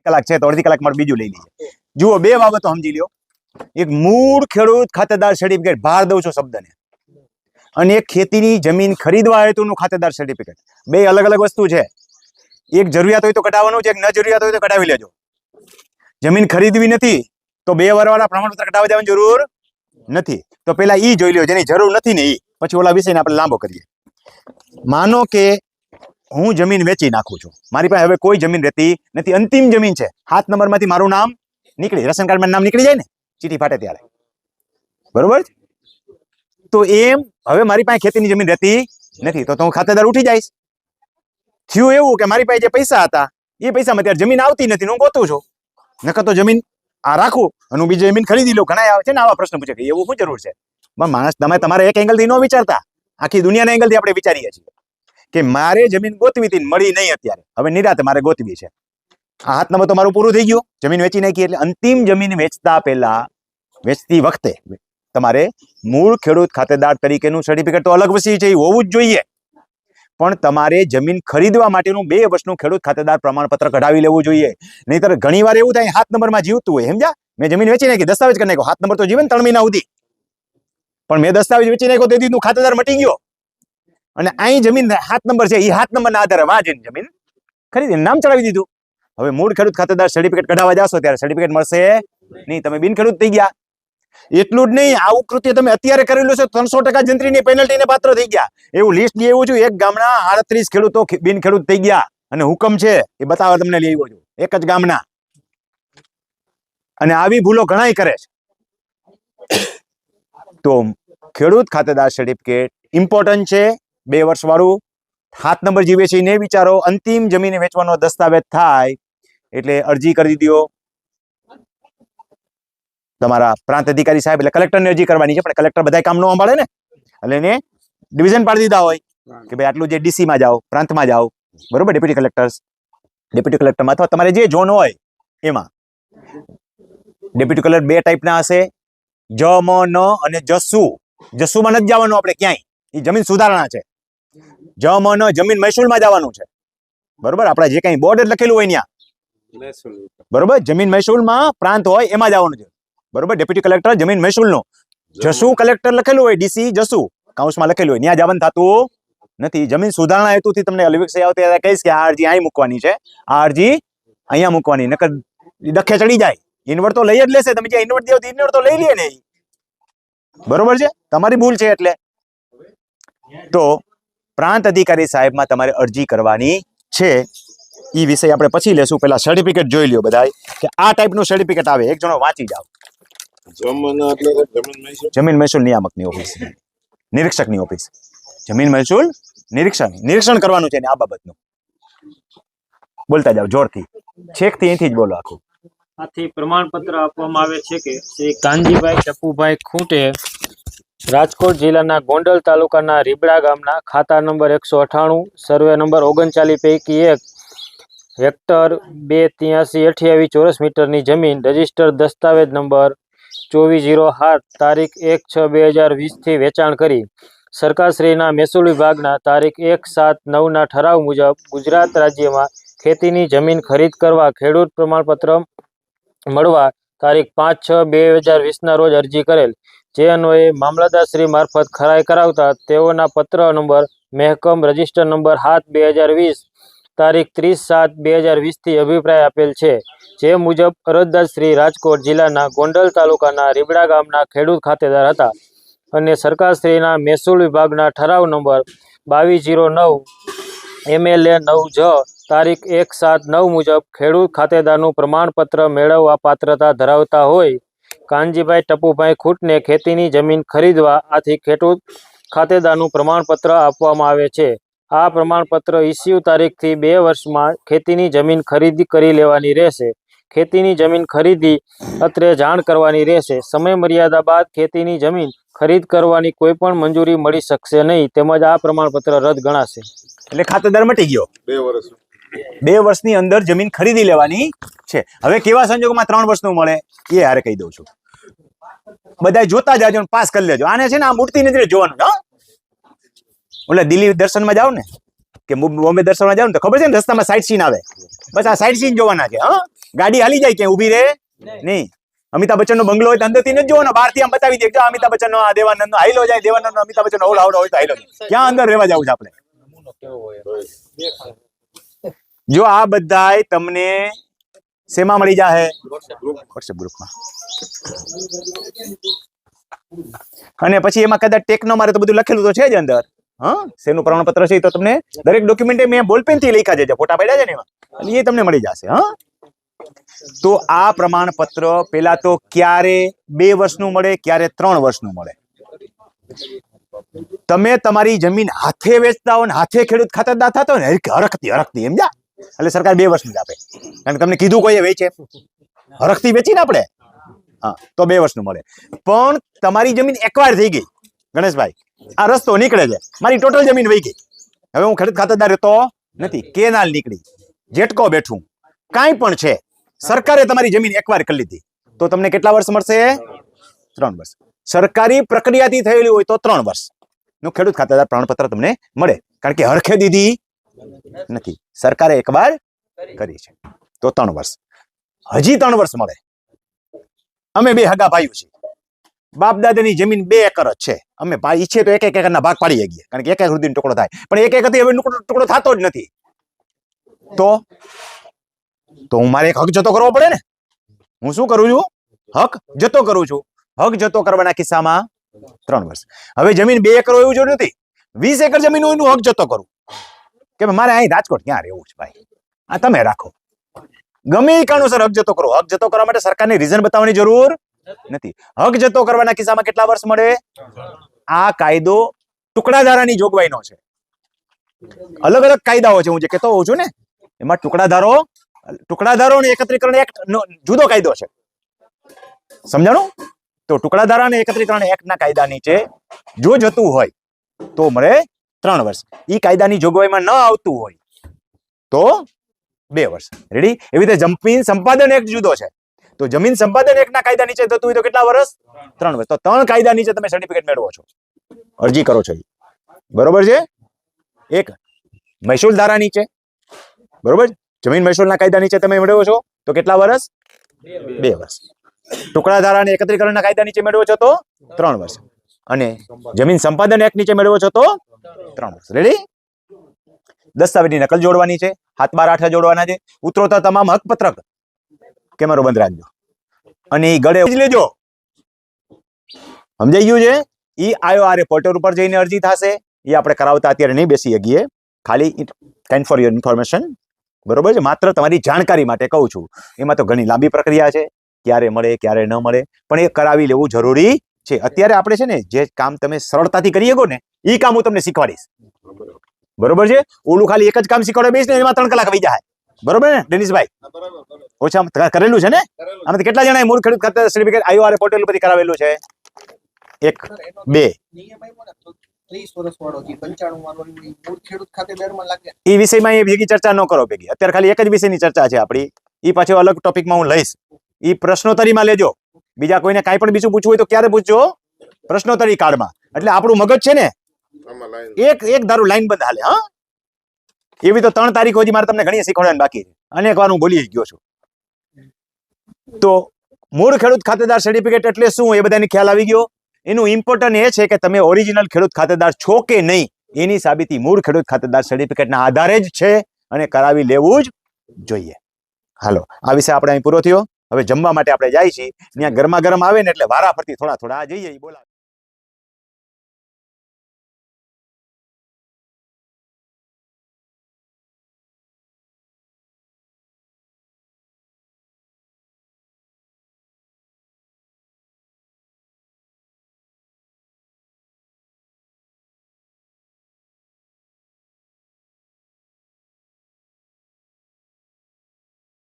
કલાક છે તો અડધી કલાક મારે બીજું લઈ લઈએ. જુઓ, બે બાબતો સમજી લ્યો. એક મૂળ ખેડૂત ખાતેદાર સર્ટિફિકેટ, ભાર દઉં છું શબ્દને, અને એક ખેતીની જમીન ખરીદવા હેતુનું ખાતેદાર સર્ટિફિકેટ. બે અલગ અલગ વસ્તુ છે. એક જરૂરિયાત હોય તો કઢાવવાનું છે, એક ન જરૂરિયાત હોય તો કઢાવી લેજો. જમીન ખરીદવી નથી તો 2 વર્ષવાળા પ્રમાણપત્ર કઢાવવા જવાની જરૂર નથી. તો પેલા ઈ જોઈ લ્યો જેની જરૂર નથી ને ઈ, પછી ઓલા વિષયને આપણે લાંબો કરીએ. માનો કે હું જમીન વેચી નાખું છું, મારી પાસે હવે કોઈ જમીન રહેતી નથી, અંતિમ જમીન છે, 7 નંબરમાંથી મારું નામ નીકળી, રેશન કાર્ડમાં નામ નીકળી જાય ને ચીઠી ફાટે ત્યારે, બરોબર? તો એમ હવે મારી પાસે ખેતીની જમીન રહેતી નથી તો હું ખાતેદાર ઉઠી જઈશ. થયું એવું કે મારી પાસે જે પૈસા હતા એ પૈસામાં ત્યારે જમીન આવતી નથી, હું ગોતું છું. નકર તો જમીન આ રાખું અને હું બીજી જમીન ખરીદી લઉં. ઘણા આવે છે ને આવા પ્રશ્ન પૂછે કે એવું શું જરૂર છે? પણ માણસ તમારે એક એંગલથી ન વિચારતા, આખી દુનિયાના એંગલથી આપણે વિચારીએ છીએ કે મારે જમીન ગોતવી હતી, મળી નહીં, અત્યારે હવે નિરાતે મારે ગોતવી છે. આ 7 નંબર તો મારું પૂરું થઈ ગયું, જમીન વેચી નાખી. એટલે અંતિમ જમીન વેચતા પહેલા, વેચતી વખતે તમારે મૂળ ખેડૂત ખાતેદાર તરીકેનું સર્ટિફિકેટ તો અલગ વસ્તુ છે, એ હોવું જ જોઈએ. પણ તમારે જમીન ખરીદવા માટેનું 2 વર્ષનું ખેડૂત ખાતેદાર પ્રમાણપત્ર કઢાવી લેવું જોઈએ. નહીતર ઘણી વાર એવું થાય 7 નંબરમાં જીવતું હોય, સમજ્યા? મેં જમીન વેચી નાખી, દસ્તાવેજ કરી નાખ્યો, 7 નંબર તો જીવે ને 3 મહિના સુધી, પણ મેં દસ્તાવેજ વેચી નાખ્યો તેથી તું ખાતેદાર મટી ગયો. અને અહીં જમીન 7 નંબર છે, એ 7 નંબરના આધારે વાંચીને જમીન ખરીદીને નામ ચડાવી દીધું. હવે મૂળ ખેડૂત ખાતેદાર સર્ટિફિકેટ કઢાવવા જાશો ત્યારે સર્ટિફિકેટ મળશે નહીં, તમે બિન ખેડૂત થઈ ગયા. એટલું જ નહીં, આવું કૃત્ય તમે અત્યારે કરેલું છે 300% જંત્રીની પેનલ્ટીને પાત્ર થઈ ગયા. એવું લિસ્ટ લઈ આવ્યું છું, એક ગામના 38 ખેડૂતો બિન ખેડૂત થઈ ગયા, અને હુકમ છે એ બતાવવા તમને લઈ આવ્યો છું, એક જ ગામના. અને આવી ભૂલો ઘણાય કરે છે. તો ખેડૂત ખાતેદાર સર્ટિફિકેટ ઇમ્પોર્ટન્ટ છે, 2 વર્ષ વાળું. 7 નંબર જીવે છે એને વિચારો. અંતિમ જમીન વેચવાનો દસ્તાવેજ થાય એટલે અરજી કરી દો તમારા પ્રાંત અધિકારી સાહેબ, એટલે કલેક્ટરને અરજી કરવાની છે. પણ કલેક્ટર બધા કામ ન સંભાળે ને, એટલે એને ડિવિઝન પાડી દીધા હોય કે ભાઈ આટલું જે ડીસીમાં જાઓ, પ્રાંતમાં જાઓ, બરોબર, ડેપ્યુટી કલેક્ટરમાં, અથવા તમારે જે ઝોન હોય એમાં. ડેપ્યુટી કલેક્ટર 2 ટાઈપના હશે, જ, મ, ન અને જસુ. જસુમાં નથી જવાનું આપણે ક્યાંય, એ જમીન સુધારણા છે. જ, મ, ન જમીન મહેસૂલમાં જવાનું છે, બરોબર? આપણે જે કઈ બોર્ડ લખેલું હોય ત્યાં, બરોબર, જમીન મહેસૂલમાં પ્રાંત હોય એમાં જવાનું છે, બરોબર? ડેપ્યુટી કલેક્ટર જમીન મહેસૂલનો. જસુ કલેક્ટર લખેલું હોય, ડીસી જસુ કાઉન્સમાં લખેલું હોય, ત્યાં જવાનું થતું નથી. જમીન સુધારણા હેતુથી તમને અલવિક્ષય આવતી ત્યારે કહીશ કે આ અરજી અહીં મૂકવાની છે, આ અરજી અહીંયા મૂકવાની, નકર ડખે ચડી જાય. ઇન્વર્ટ તો લઈ જ લેશે, તમે જ્યાં ઇન્વર્ટ દેવો ઇન્વર્ટ તો લઈ લે ને, બરોબર છે? તમારી ભૂલ છે. એટલે તો પ્રાંત અધિકારી સાહેબમાં તમારે અરજી કરવાની છે. એ વિષય આપણે પછી લેશું. પેલા સર્ટિફિકેટ જોઈ લ્યો બધા કે આ ટાઈપનું સર્ટિફિકેટ આવે, એક જણો વાંચી જાવ. જમીન મહેસૂલ નિયામકની ઓફિસ, નિરીક્ષકની ઓફિસ, જમીન મહેસૂલ નિરીક્ષણ કરવાનું છે ને આ બાબતનું. બોલતા જાવ જોરથી, છેકથી અહીંથી જ બોલો આખું. આથી પ્રમાણપત્ર આપવામાં આવે છે કે શ્રી કાનજીભાઈ ટપુભાઈ ખૂંટે રાજકોટ જિલ્લાના ગોંડલ તાલુકાના રીબડા ગામના ખાતા નંબર 198 સર્વે નંબર 39 પૈકી 1 હેક્ટર 28328 ચોરસ મીટરની જમીન રજિસ્ટર દસ્તાવેજ નંબર 2407 તારીખ 1/6/2020 થી વેચાણ કરી સરકારશ્રીના મહેસૂલ વિભાગના તારીખ 1/7/9 ઠરાવ મુજબ ગુજરાત રાજ્યમાં ખેતીની જમીન ખરીદ કરવા ખેડૂત પ્રમાણપત્ર મળવા તારીખ 5/6/2020 રોજ અરજી કરેલ, જે અન્વયે મામલતદારશ્રી મારફત ખરાઈ કરાવતા તેઓના પત્ર નંબર મહેકમ રજિસ્ટર નંબર 7/2020 તારીખ 30/7/2020 થી અભિપ્રાય આપેલ છે. જે મુજબ અરજદાર શ્રી રાજકોટ જિલ્લાના ગોંડલ તાલુકાના રીબડા ગામના ખેડૂત ખાતેદાર હતા અને સરકારશ્રીના મહેસૂલ વિભાગના ઠરાવ નંબર 2209 MLA 9 જ તારીખ 1/7/9 મુજબ ખેડૂત ખાતેદારનું પ્રમાણપત્ર મેળવવા પાત્રતા ધરાવતા હોય કાનજીભાઈ ટપુભાઈ ખૂંટને ખેતીની જમીન ખરીદવા આથી ખેડૂત ખાતેદારનું પ્રમાણપત્ર આપવામાં આવે છે. આ પ્રમાણપત્ર ઇસ્યુ તારીખથી 2 વર્ષમાં ખેતીની જમીન ખરીદી કરી લેવાની રહેશે. ખેતીની જમીન ખરીદી અત્રે જાણ કરવાની રહેશે. સમય મર્યાદા બાદ ખેતીની જમીન ખરીદ કરવાની કોઈ પણ મંજૂરી મળી શકશે નહીં, તેમજ આ પ્રમાણપત્ર રદ ગણાશે. એટલે ખાતેદાર મટી ગયો. 2 વર્ષની અંદર જમીન ખરીદી લેવાની છે. હવે કેવા સંજોગોમાં 3 વર્ષનું મળે એ હારે કહી દઉં છું. બધા જોતા જાજો ને પાસ કરી લેજો. આને છે ને આ મૂર્તિ નથી જોવાનું. હા, ઓલે દિલ્હી દર્શનમાં જાવ ને કે બોમ્બે દર્શનમાં જાવ ને તો ખબર છે ને રસ્તામાં સાઇટ સીન આવે, બસ આ સાઇટ સીન જોવાના છે. હા, ગાડી હાલી જાય ક્યાંય ઊભી રહે નહીં. અમિતાભ બચ્ચન નો બંગલો હોય તો અંદરથી નથી જોવાનો, બહારથી આમ બતાવી દે કે અમિતાભ બચ્ચન નો આ દેવાનંદ નો હાઈલો જાય, દેવાનંદ નો અમિતાભ બચ્ચન નો આવડો હોય તો હાઈલો જાય. ક્યાં અંદર રહેવા જવું છે આપણે? જો આ બધાય તમને શેમાં મળી જાહે? વોટ્સએપ ગ્રુપમાં. અને પછી એમાં કદાચ ટેકનો મારે તો બધું લખેલું તો છે જ અંદર. હા, શેનું પ્રમાણપત્ર છે એ તો તમને દરેક ડોક્યુમેન્ટ મેં બોલપેન થી લખ્યા છે, ફોટા પાડ્યા છે ને એમાં, એટલે એ તમને મળી જશે. હા, તો આ પ્રમાણપત્ર પેલા તો ક્યારે 2 વર્ષનું મળે, ક્યારે 3 વર્ષનું મળે. તમે તમારી જમીન હાથે વેચતા હો ને હાથે ખેડૂત ખાતરદાર થતા હોય ને હરખતી એમ જા, એટલે સરકાર 2 વર્ષનું જ આપે, કારણ કે તમને કીધું કોઈએ વેચે, હરખથી વેચીને આપણે. હા, તો 2 વર્ષનું મળે. પણ તમારી જમીન એકવાર થઈ ગઈ, ગણેશભાઈ આ રસ્તો નીકળે છે, મારી ટોટલ જમીન વહી ગઈ, હવે હું ખેડૂત ખાતરદાર રહેતો નથી, કેનાલ નીકળી, જેટકો બેઠું, કાંઈ પણ છે, સરકારે તમારી જમીન એકવાર કરી લીધી, તો તમને કેટલા વર્ષ મળશે? 3 વર્ષ. સરકારી પ્રક્રિયાથી થયેલી હોય તો 3 વર્ષ નું ખેડૂત ખાતરદાર પ્રમાણપત્ર તમને મળે, કારણ કે હરખે દીધી નથી, સરકારે એકવાર કરી છે, તો 3 વર્ષ. હજી 3 વર્ષ મળે. અમે 2 હગા ભાઈઓ છીએ, બાપ દાદાની જમીન 2 એકર જ છે, અમે ઈચ્છીએ તો 1-1 એકરના ભાગ પાડી શકીએ, કારણ કે 1 એકર સુધીનો ટુકડો થાય, પણ 1 એકરથી હવે ટુકડો થતો જ નથી, તો હું મારે એક હક જતો કરવો પડે ને. હું શું કરું છું? હક જતો કરું છું. હક જતો કરવાના કિસ્સામાં 3 વર્ષ. હવે જમીન 2 એકર હોય એવું જો નથી, 20 એકર જમીન હોય એનું હક જતો કરું કે મારે અહીં રાજકોટ ક્યાં રહેવું છે ભાઈ, આ તમે રાખો, ગમે એ કારણોસર હક જતો કરો. હક જતો કરવા માટે સરકારને રીઝન બતાવવાની જરૂર નથી. હક જતો કરવાના કિસ્સામાં કેટલા વર્ષ મળે? આ કાયદો ટુકડાધારાની જોગવાઈનો છે. અલગ અલગ કાયદાઓ છે, હું જે કહેતો હોઉં છું ને, એમાં ટુકડાધારો અને એકત્રીકરણ એક્ટ જુદો કાયદો છે, સમજાણું? તો ટુકડાધારા અને એકત્રીકરણ એક્ટના કાયદા નીચે જો જતું હોય તો મળે 3 વર્ષ. ઈ કાયદાની જોગવાઈમાં ન આવતું હોય તો 2 વર્ષ. રેડી? એવી રીતે જમીન સંપાદન એક્ટ જુદો છે, તો જમીન સંપાદન એક્ટના કાયદા નીચે થતું હોય તો કેટલા વર્ષ? 3 વર્ષ. તો 3 કાયદા નીચે તમે સર્ટિફિકેટ મેળવો છો, અરજી કરો છો, બરોબર છે? એક મહેસૂલ ધારા નીચે, બરોબર, જમીન મહેસૂલના કાયદા નીચે તમે મેળવો છો તો કેટલા વર્ષ? 2 વર્ષ. ટુકડા ધારા અને એકત્રીકરણના કાયદા નીચે મેળવો છો તો 3 વર્ષ, અને જમીન સંપાદન એક્ટ નીચે મેળવો છો તો 3 વર્ષ. રેડી? દસ્તાવેજની નકલ જોડવાની છે, 7-12-8 જોડવાના છે, ઉતરોતા તમામ હકપત્રક કેમેરો બંધ રાખજો અને એ ગળે લેજો. સમજાઈ ગયું છે? ઈ IORA પોર્ટલ ઉપર જઈને અરજી થશે, એ આપણે કરાવતા અત્યારે નહીં બેસી શકીએ, ખાલી કાઇન્ડ ફોર યોર ઇન્ફોર્મેશન, બરોબર છે? માત્ર તમારી જાણકારી માટે કહું છું. એમાં તો ઘણી લાંબી પ્રક્રિયા છે, ક્યારે મળે ક્યારે ન મળે, પણ એ કરાવી લેવું જરૂરી છે. અત્યારે આપણે છે ને જે કામ તમે સરળતાથી કરી શકો ને એ કામ હું તમને શીખવાડીશ, બરોબર છે? ઓલું ખાલી એક જ કામ શીખવાડે બેસ ને એમાં 3 કલાક વહી જાય, બરોબર ને ડેનિસભાઈ? ઓછા કરેલું છે ને? આમાંથી કેટલા જણાએ મૂળ ખેડૂત ખાતર સર્ટિફિકેટ IORA પોર્ટલ પરથી કરાવેલું છે? 1 2 એ વિષયમાં એ ભેગી ચર્ચા ન કરો ભેગી, અત્યારે ખાલી એક જ વિષયની ચર્ચા છે આપણી, એ પાછો અલગ ટોપિકમાં હું લઈશ. એ પ્રશ્નોત્તરીમાં લેજો, બીજા કોઈને કાંઈ પણ બીજું પૂછવું હોય તો ક્યારે પૂછજો? પ્રશ્નોત્તરી કાળમાં. એટલે આપણું મગજ છે ને એક ધારું લાઈન બંધ હાલે. હા, એવી તો 3 તારીખો હજી મારે તમને ઘણી શીખવાડવાની બાકી છે, અનેક વાર હું બોલી ગયો છું. તો મૂળ ખેડૂત ખાતેદાર સર્ટિફિકેટ એટલે શું એ બધાને ખ્યાલ આવી ગયો? એનું ઇમ્પોર્ટન્ટ એ છે કે તમે ઓરિજિનલ ખેડૂત ખાતેદાર છો કે નહીં એની સાબિતી મૂળ ખેડૂત ખાતેદાર સર્ટિફિકેટના આધારે જ છે, અને કરાવી લેવું જ જોઈએ. હાલો, આ વિષય આપણે અહીં પૂરો થયો. હવે જમવા માટે આપણે જાય છીએ, ત્યાં ગરમા ગરમ આવે ને એટલે વારા ફરતી થોડા જઈએ બોલા.